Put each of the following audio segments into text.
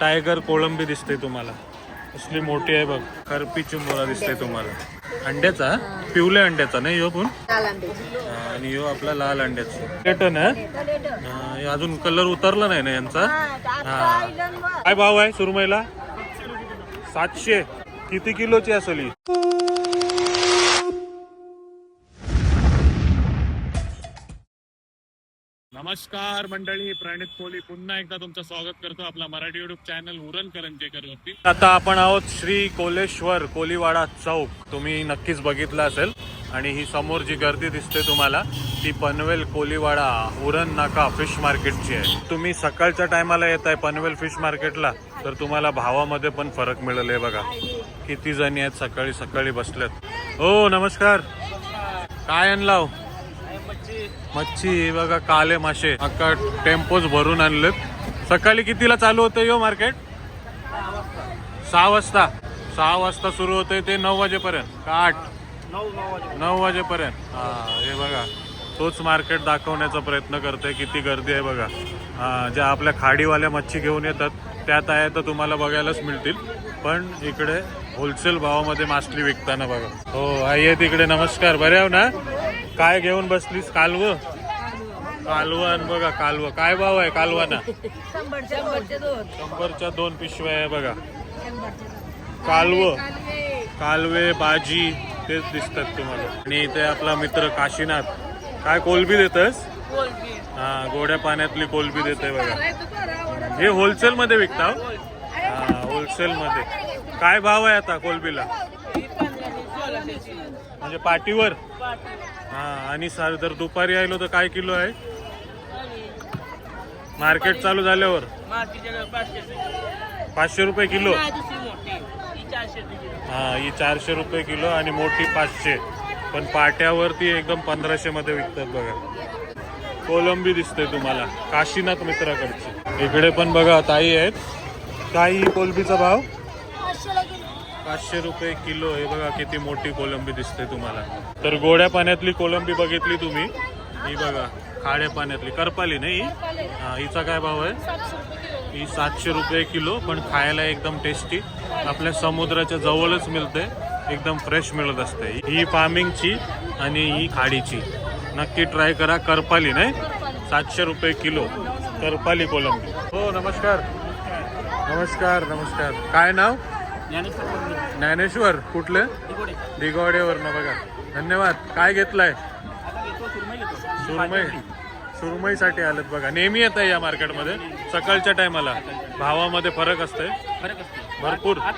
Tiger कोळंबी दिसते तुम्हाला, कसली मोठी आहे बघ. करपी चिंबोरा दिसते तुम्हाला. अंड्याचा, पिवल्या अंड्याचा नाही ह्यो पण, आणि ह्यो आपला लाल अंड्याचा पेटर्न आहे. अजून कलर उतरला नाही ना यांचा. हा, काय भाव आहे सुरमईला? 700. किती किलोची असेल ही? नमस्कार मंडळी, प्रणित कोहली पुन्हा एकदा तुमचं स्वागत करतो आपला मराठी युट्यूब चॅनल उरण करंजेकर वरती. आता आपण आहोत श्री कोलेश्वर कोलीवाडा चौक. तुम्ही नक्कीच बघितलं असेल. आणि ही समोर जी गर्दी दिसते तुम्हाला ती पनवेल कोलीवाडा उरण नाका फिश मार्केटची आहे. तुम्ही सकाळच्या टायमाला येत आहे पनवेल फिश मार्केटला तर तुम्हाला भावामध्ये पण फरक मिळेल. बघा किती जणी आहेत सकाळी सकाळी बसल्यात. हो नमस्कार. काय आणलाव? मच्छी बघा, काले मासे अक्का टेम्पोज भरून आणलेत. सकाळी कितीला चालू होतं यो मार्केट? 6 वाजता. 6 वाजता सुरू होते ते 9 वाजेपर्यंत का 8? 9 वाजेपर्यंत. हा हे बघा तोच मार्केट दाखवण्याचा प्रयत्न करते. किती गर्दी आहे बघा. ज्या आपल्या खाडीवाल्या मच्छी घेऊन येतात त्यात आहे तर तुम्हाला बघायलाच मिळतील. पण इकडे होलसेल भावामध्ये मासली विकताना बघा. हो आई आहे तिकडे. नमस्कार. बरे आहो ना? काय घेऊन बसलीस? कालवं. कालवण बघा. कालवं काय भाव आहे कालवाना? 100च्या 2 पिशव्या आहे बघा. कालवं, कालवे, बाजी तेच दिसतात तुम्हाला. आणि इथे आपला मित्र काशीनाथ. काय कोलबी देतस? हा, गोड्या पाण्यातली कोलबी देते बघा. हे होलसेल मध्ये विकता? हा, होलसेल मध्ये. काय भाव आहे आता कोलबीला? म्हणजे पाटीवर? हा. आणि जर दुपारी आलो तर काय किलो आहे? मार्केट चालू झाल्यावर 500 रुपये किलो. हा, ही 400 रुपये किलो आणि मोठी 500. पण पाट्यावरती एकदम 1500 मध्ये विकतात बघा. कोलंबी दिसते तुम्हाला काशीनाथ मित्राकडची. इकडे पण बघा ताई आहेत. काय ही कोलंबीचा भाव? 500 रुपये किलो. हे बघा किती मोठी कोलंबी दिसते तुम्हाला. तर गोड्या पाण्यातली कोलंबी बघितली तुम्ही. ही बघा खाड्या पाण्यातली करपाली नाही. हा, हिचा काय भाव आहे? ही 700 रुपये किलो. पण खायला एकदम टेस्टी. आपल्या समुद्राच्या जवळच मिळते. एकदम फ्रेश मिळत असते. ही फार्मिंगची आणि ही खाडीची. नक्की ट्राय करा. करपाली नाही, 700 रुपये किलो करपाली कोलंबी. हो नमस्कार. नमस्कार नमस्कार. काय नाव? ज्ञानेश्वर. कुठलं? दिगोडेवरनं बघा. धन्यवाद. काय घेतलाय? सुरमई. सुरमईसाठी आलेत बघा. नेहमी येत आहे या मार्केटमध्ये सकाळच्या टायमाला. भावामध्ये फरक असते भरपूर. हा,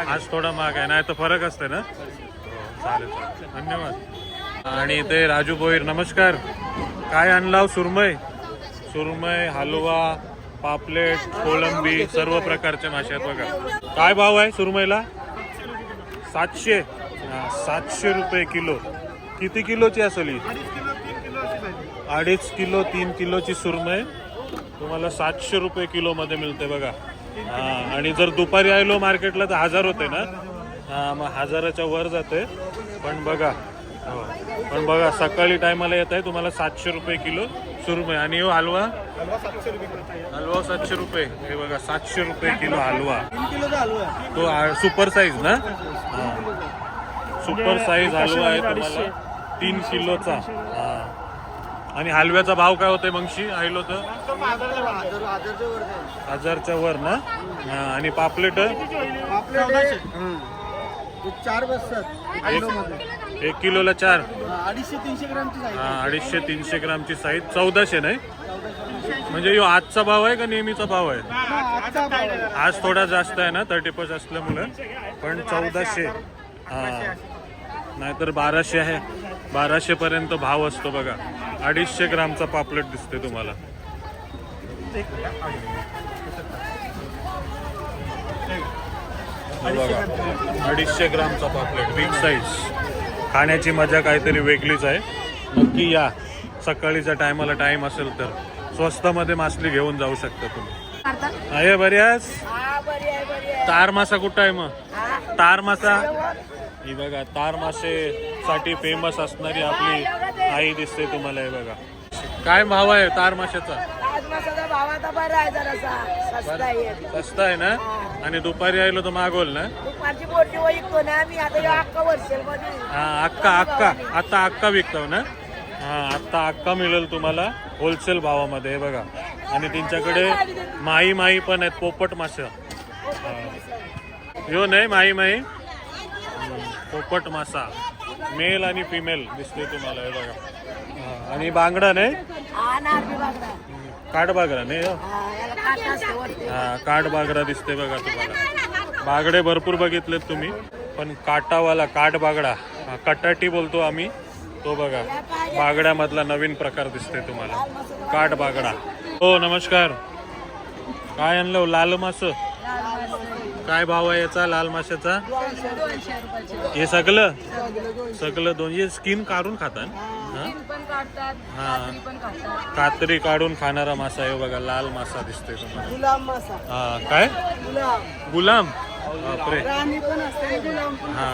आज थोडा महाग आहे. नाही तर फरक असते ना. चालेल चालेल, धन्यवाद. आणि ते राजू भोईर. नमस्कार. काय आणलाव? सुरमई. सुरमई, हलवा, पापलेट, कोलंबी, सर्व प्रकारचे मासे आहेत बघा. काय भाव आहे सुरमईला? 700. 700 रुपये किलो. किती किलोची असेल ही? 2.5 किलो 3 किलोची सुरमई तुम्हाला 700 रुपये किलो मध्ये मिळते बघा. आणि जर दुपारी आलो मार्केटला तर 1000 होते ना. मग 1000च्या वर जाते. पण बघा सकाळी टायमाला येत आहे तुम्हाला 700 रुपये किलो सुरमई. आणि हलवा? हलवा 700 रुपये. हे बघा 700 रुपये किलो हलवा. तो सुपर साईज ना. सुपर साईज हलवा आहे तुम्हाला 3 किलोचा. आणि हलव्याचा भाव काय होतोय मगशी आलो तर? 1000च्या वर ना. आणि पापलेट? 4 बसतात 1 किलोला 4. 250-300 ग्रामची साईज. 250-300 ग्रामची साईज. 1400 नाही. म्हणजे यो आजचा भाव आहे का नेहमीचा भाव आहे? आज थोडा जास्त आहे ना 30% असल्यामुळे. पण 1400. हा, नाहीतर 1200 आहे. 1200 पर्यंत भाव असतो बघा. 250 ग्रामचा पापलेट दिसते तुम्हाला. बघा 250 ग्रामचा पापलेट बिग साईज. खाण्याची मजा काहीतरी वेगळीच आहे. नक्की या. सकाळीच्या टायमाला टाइम असेल तर स्वस्तामध्ये मासली घेऊन जाऊ शकता तुम्ही. आहे बऱ्याच. तार मासा कुठं आहे मग? तार मासा ही बघा. तार मासे साठी फेमस असणारी आपली आई दिसते तुम्हाला. हे बघा काय भाव आहे तार माशाचा? भावाचा बरा आहे जरासा स्वस्त आहे स्वस्त आहे ना आणि दुपारी आलो तर मागवल ना दुपारची मोठी विकतो ना आम्ही आता या अख्खा वर्षेल मध्ये हा अक्का आता अक्का विकतो ना हा आता अक्का मिळेल तुम्हाला होलसेल भावामध्ये हे बघा. आणि त्यांच्याकडे माई पण आहेत, पोपट मासे. यो नाही माई पोपट मासा मेल आणि फिमेल दिसते तुम्हाला हे बघा. आणि बांगडा नाही काठबागरा नाही हा काठबागरा दिसते बघा तुम्हाला. बागडे भरपूर बघितलेत तुम्ही पण काटावाला काठबागडा कटाटी बोलतो आम्ही तो बघा बागड्यामधला नवीन प्रकार दिसते तुम्हाला काठबागडा. हो नमस्कार. काय आणलं हो? लाल मास काय भाव आहे याचा लाल माशाचा? हे सगळं दोन हे स्किन काढून खातात हा कातरी काढून खाणारा मासा आहे बघा. लाल मासा दिसतोय तुम्हाला. गुलाम मासा. हा काय गुलाम बापरे हा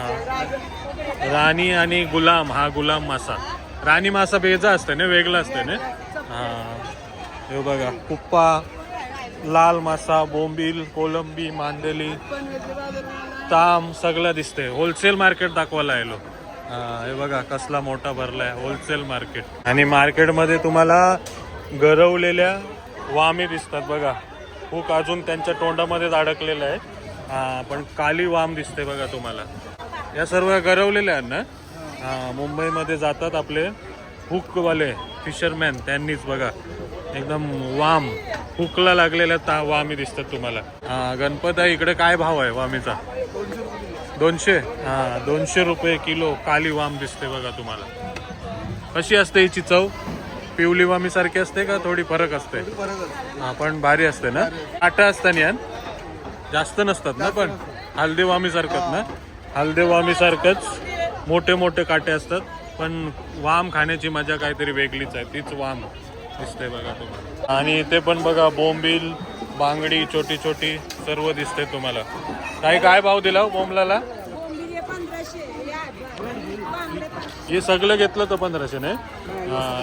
राणी आणि गुलाम. हा गुलाम मासा. राणी मासा बेजा असते ना वेगळा असते ना हा. हे बघा कुप्पा लाल मासा बोंबील कोलंबी मांदेली ताम सगळं दिसते. होलसेल मार्केट दाखवायला आलो. हे बघा कसला मोठा भरलाय होलसेल मार्केट. आणि मार्केटमध्ये तुम्हाला गरवलेल्या वामी दिसतात बघा. हुक अजून त्यांच्या तोंडामध्ये अडकलेलं आहे. पण काली वाम दिसते बघा तुम्हाला. या सर्व गरवलेल्या आहेत ना. मुंबईमध्ये जातात आपले हुकवाले फिशरमॅन त्यांनीच बघा एकदम वाम हुकला लागलेल्या वामी दिसतात तुम्हाला. गणपत आहे इकडे. काय भाव आहे वामीचा? 200. 200 रुपये किलो काली वाम दिसते बघा तुम्हाला. कशी असते हिची चव? पिवली वामी सारखी असते का थोडी फरक असते? हा पण भारी असते ना. काटा असतं यान जास्त नसतात ना पण हलदे वामी सारखंच ना. हलदे वामी सारखंच मोठे मोठे काटे असतात पण वाम खाण्याची मजा काहीतरी वेगळीच आहे. तीच वाम दिसते बघा तुम्हाला. आणि इथे पण बघा बोंबील बांगडी छोटी छोटी सर्व दिसते तुम्हाला. काय भाव दिला बोंबलाला? हे सगळं घेतलं तर 1500 नाही.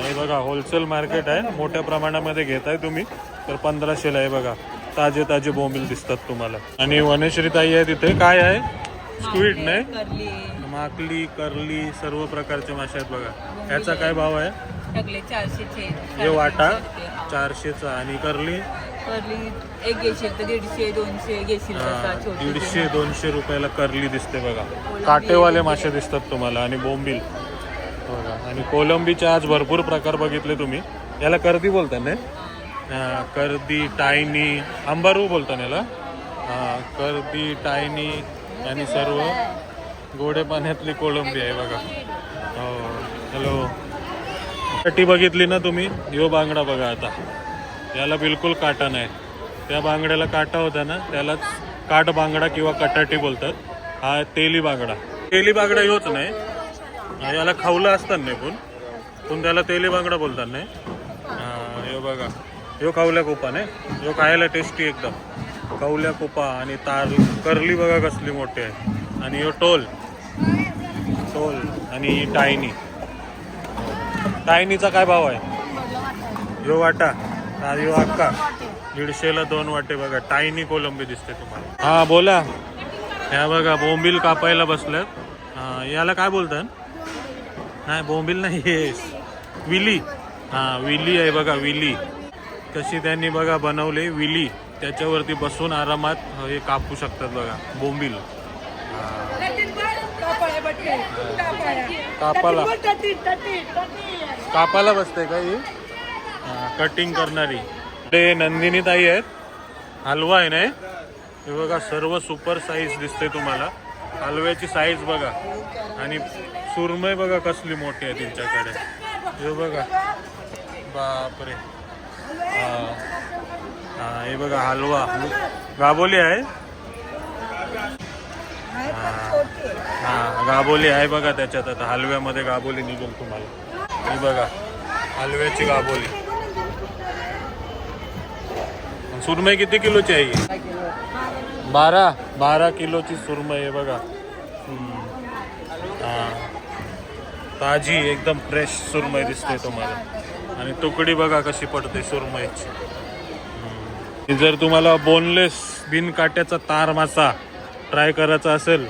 हे बघा होलसेल मार्केट आहे. मोठ्या प्रमाणामध्ये घेताय तुम्ही तर 1500 आहे बघा. ताजे बोंबील दिसतात तुम्हाला. आणि वनश्री ताई आहे तिथे. काय आहे? स्क्विड नाही माकली करली सर्व प्रकारचे मासे आहेत बघा. याचा काय भाव आहे? 400चे. हे वाटा 400चा. आणि करली एक घेशील तर 150 200 घेशील 150-200 रुपयाला करली दिसते बघा. काटेवाले मासे दिसतात तुम्हाला. आणि बोंबील बघा. आणि कोलंबीचे आज भरपूर प्रकार बघितले तुम्ही. याला कर्दी बोलतात ना. कर्दी टायनी अंबारू बोलतात याला. कर्दी टायनी आणि सर्व गोडे पाण्यातली कोलंबी आहे बघा. हो हॅलो. कटी बघितली ना तुम्ही. यो बांगडा बघा आता. याला बिलकुल काटा नाही. त्या बांगड्याला काटा होता ना त्यालाच काट बांगडा किंवा कटाटी बोलतात. हा तेली बांगडा योच नाही. याला खावलं असतात नाही पण त्याला तेली बांगडा बोलतात नाही. हे बघा यो खावल्या कोपा नाही. यो खायला टेस्टी एकदम खावल्या कोपा. आणि करली बघा कसली मोठी आहे. आणि यो टोल आणि टायनीचा काय भाव आहे? यो वाटा यो अक्का 150ला 2 वाटे बघा. टायनी कोलंबी दिसते तुम्हाला. हा बोला. ह्या बघा बोंबील कापायला बसल्यात. याला काय बोलतात? नाही बोंबील नाही हे विली. विली आहे बघा. विली कशी त्यांनी बघा बनवले विली. त्याच्यावरती बसून आरामात हे कापू शकतात बघा बोंबील. कापाला बसते का ही? कटिंग करणारी. ते नंदिनी ताई आहेत. हलवा आहे ना हे बघा. सर्व सुपर साईज दिसते तुम्हाला. हलव्याची साईज बघा. आणि सुरमई बघा कसली मोठी आहे त्यांच्याकडे. हे बघा बापरे. हे बघा हलवा गाबोली आहे. गाबोली आहे बघा त्याच्यात. आता हलव्यामध्ये गाबोली निघेल तुम्हाला. ही बघा हलव्याची गाबोली. सुरमई किती किलोची आहे? 12 किलोची सुरमई आहे बघा. ताजी एकदम फ्रेश सुरमई दिसते तुम्हाला. आणि तुकडी बघा कशी पडते सुरमईची. जर तुम्हाला बोनलेस बिन काट्याचा तार मासा ट्राय करायचा असेल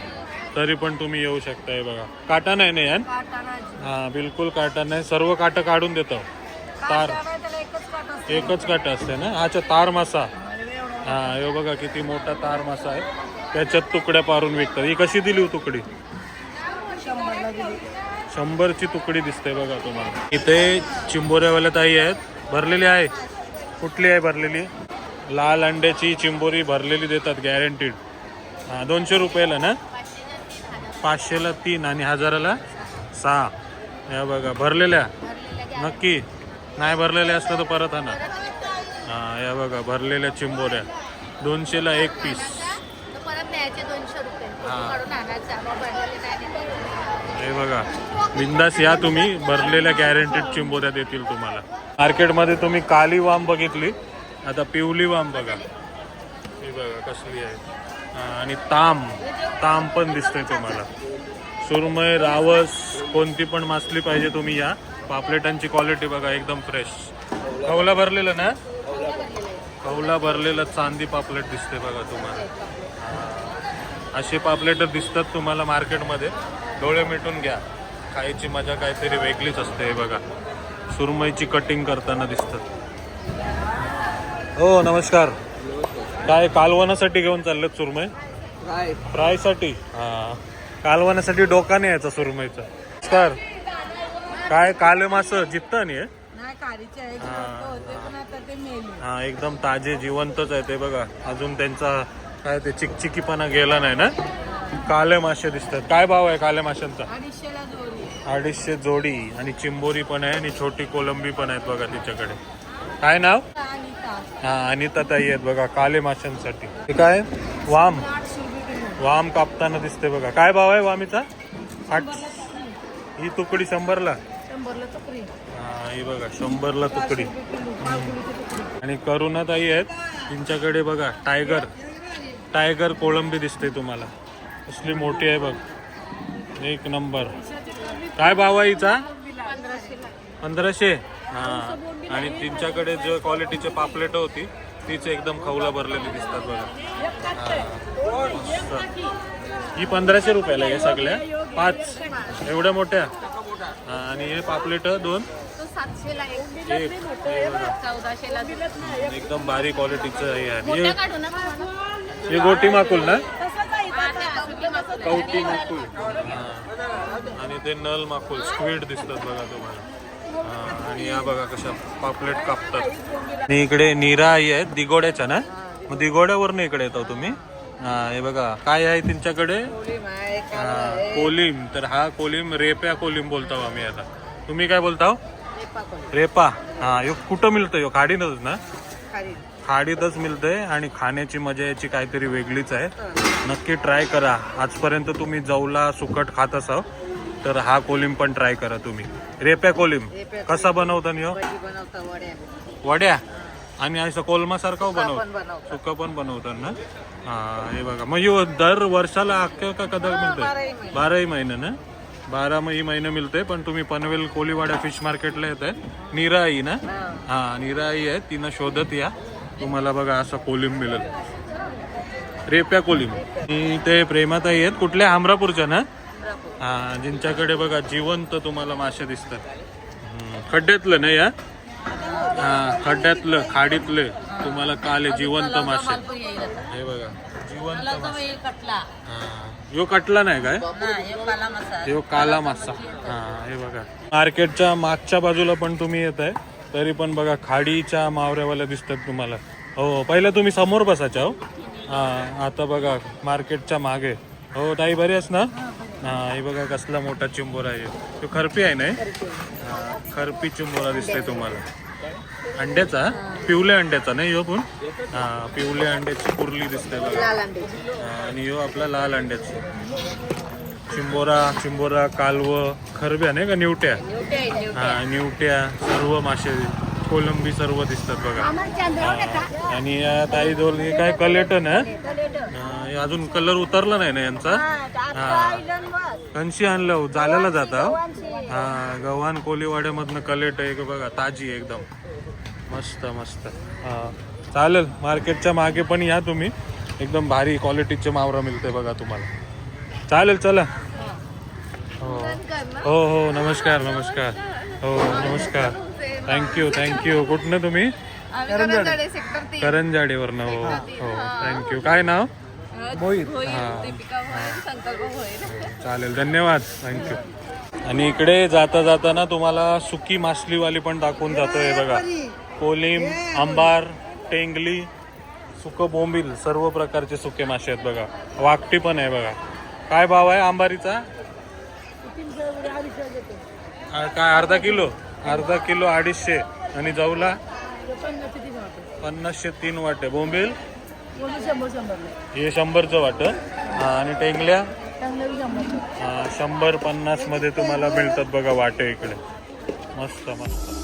तरी पण तुम्ही येऊ शकता. हे बघा, काटा नाही ना यान? हा, बिलकुल काटा नाही, सर्व काटा काढून देतो. तार एकच काटा असते ना. अच्छा, तार मासा. हा, हे बघा किती मोठा तार मासा आहे, त्याच्यात तुकड्या पारून विकतात. ही कशी दिली तुकडी? 100ची तुकडी दिसते बघा तुम्हाला. इथे चिंबोऱ्यावाल्या ताई आहेत, भरलेली आहे. कुठली आहे भरलेली? लाल अंड्याची चिंबोरी भरलेली देतात, गॅरंटीड. हा, 200 रुपयाला ना, 500ला 3 आणि 1000ला 6. या बघा, भरलेल्या नक्की. नाही भरलेल्या असतं तर परत आणा. हा, या बघा भरलेल्या चिंबोऱ्या 200ला 1 पीस. हे बघा, बिंदास या तुम्ही, भरलेल्या गॅरंटीड चिंबोऱ्या देतील तुम्हाला. मार्केटमध्ये तुम्ही काली वाम बघितली, आता पिवली वाम बघा. ही बघा कसली आहे. आणि ताम पण दिसतंय तुम्हाला. सुरमई, रावस, कोणती पण मासली पाहिजे तुम्ही या. पापलेटांची क्वालिटी बघा एकदम फ्रेश. कौला भरलेलं ना, कौला भरलेलं चांदी पापलेट दिसते बघा तुम्हाला. असे पापलेट दिसतात तुम्हाला मार्केटमध्ये. डोळे मिटून घ्या, खायची मजा काहीतरी वेगळीच असते. हे बघा, सुरमईची कटिंग करताना दिसतात. हो, नमस्कार. काय कालवणासाठी घेऊन चाललेत सुरमई? फ्राय साठी. हा, कालवणासाठी डोका नाही यायचा सुरमईचा. नमस्कार. काय काले मास जित्ता नाही? हा, एकदम ताजे जिवंतच आहे ते बघा. अजून त्यांचा काय ते चिकचिकीपणा गेला नाही ना. काले मासे दिसतात. काय भाव आहे काले माशांचा? 250 जोडी. आणि चिंबोरी पण आहे आणि छोटी कोलंबी पण आहेत बघा तिच्याकडे. काय नाव? हा, अनिता ताई आहेत बघा काले माशांसाठी. हे काय? वाम कापताना दिसते बघा. काय भाव आहे वामीचा? 8. ही तुकडी 100ला. हा, ही बघा 100ला तुकडी. आणि करुणा ताई आहेत, त्यांच्याकडे बघा टायगर कोळंबी दिसते तुम्हाला. कसली मोठी आहे बघ, एक नंबर. काय भाव आहे हिचा? 1500. हा, आणि त्यांच्याकडे जो क्वालिटीचे पापलेट होती तीच एकदम खवला भरलेली दिसतात बघा. ही 1500 रुपयाला आहे सगळ्या 5 एवढ्या मोठ्या. आणि हे पापलेट 2 एकदम भारी क्वालिटीचं आहे. हे गोटी माकुल ना, कवटी माकुल. आणि ते नल माकुल स्क्विड दिसतात बघा तुम्हाला. आणि या बघा कशा पापलेट कापतात. आणि इकडे नीरा आई आहेत दिगोड्याच्या ना, मग दिगोड्यावरनं इकडे येतो तुम्ही. हा, हे बघा काय आहे त्यांच्याकडे. कोलिम. तर हा कोलिम रेप्या कोलिम बोलतो आम्ही. आता तुम्ही काय बोलता? रेपा. हा, यो कुठं मिळतं? यो खाडीतच ना, खाडीतच मिळतंय. आणि खाण्याची मजा याची काहीतरी वेगळीच आहे. नक्की ट्राय करा. आजपर्यंत तुम्ही जवला सुकट खात असाल तर हा कोलिम पण ट्राय करा तुम्ही. रेप्या कोलिम कसा बनवता यो? वड्या. आणि असं कोलमासारखं बनवतात, सुका पण बनवतात ना. हा, हे बघा. मग यो दर वर्षाला अख्ख्या का कदा मिळतंय? 12 महिने ना, 12 महिने मिळते. पण तुम्ही पनवेल कोलीवाडा फिश मार्केटला येत आहे. नीरा आई ना. हा, नीरा आई आहे, तिनं शोधत या, तुम्हाला बघा असा कोलिम मिळेल. रेप्या कोलिम. ते प्रेमाताई आहेत, कुठल्या? हमरापूरच्या ना. हा, जिंच्याकडे बघा जिवंत तुम्हाला मासे दिसतात. खड्ड्यातलं ना या. हा, खड्ड्यातलं खाडीतले तुम्हाला काले जिवंत मासे. हे बघा जिवंत मासे. यो कटला नाही काय? यो काला मासा. हा, हे बघा. मार्केटच्या मागच्या बाजूला पण तुम्ही येत आहे तरी पण बघा खाडीच्या मावऱ्यावाल्या दिसतात तुम्हाला. हो, पहिला तुम्ही समोर बसायच्या. हो, हा, आता बघा मार्केटच्या मागे. हो ताई, बरी आहेस ना? हा, हे बघा कसला मोठा चिंबोरा आहे. तो खरपी आहे ना. खरपी चिंबोरा दिसतोय तुम्हाला. अंड्याचा, पिवल्या अंड्याचा नाही यो पण. हा, पिवल्या अंड्याची कुर्ली दिसते बघा. आणि यो आपला लाल अंड्याची. चिंबोरा कालव खरब्या नाही का, निवट्या. हा, निवट्या सर्व मासे, कोलंबी सर्व दिसतात बघा. आणि या ताई जवळ हे काय कलेटन आहे. अजून कलर उतरला नाही ना यांचा. हा, कंशी आणलं झालेला जाता. हा, गव्हाण कोलीवाड्यामधनं कलेट आहे बघा, ताजी एकदम मस्त मस्त. हा, चालेल, मार्केटच्या मागे पण या तुम्ही, एकदम भारी क्वालिटीचे मावरा मिळते बघा तुम्हाला. चालेल, चला. हो हो हो, नमस्कार नमस्कार. हो नमस्कार, थँक्यू. कुठनं तुम्ही? करंजाडेवरनं. हो हो, थँक्यू. काय नाव? मोहित. चालेल, धन्यवाद, थँक्यू. आणि इकडे जाता जाताना तुम्हाला सुकी मासलीवाली पण दाखवून जातोय बघा. कोलिम, आंबार, टेंगली, सुकं बोंबील, सर्व प्रकारचे सुके मासे आहेत बघा. वाकटी पण आहे बघा. काय भाव आहे आंबारीचा? काय अर्धा किलो 250. आणि जाऊला 50 3 वाटे. बोंबील हे 100चं वाटं. आणि टेंगल्या 100 50 मध्ये तुम्हाला मिळतात बघा वाटे इकडे. मस्त मस्त.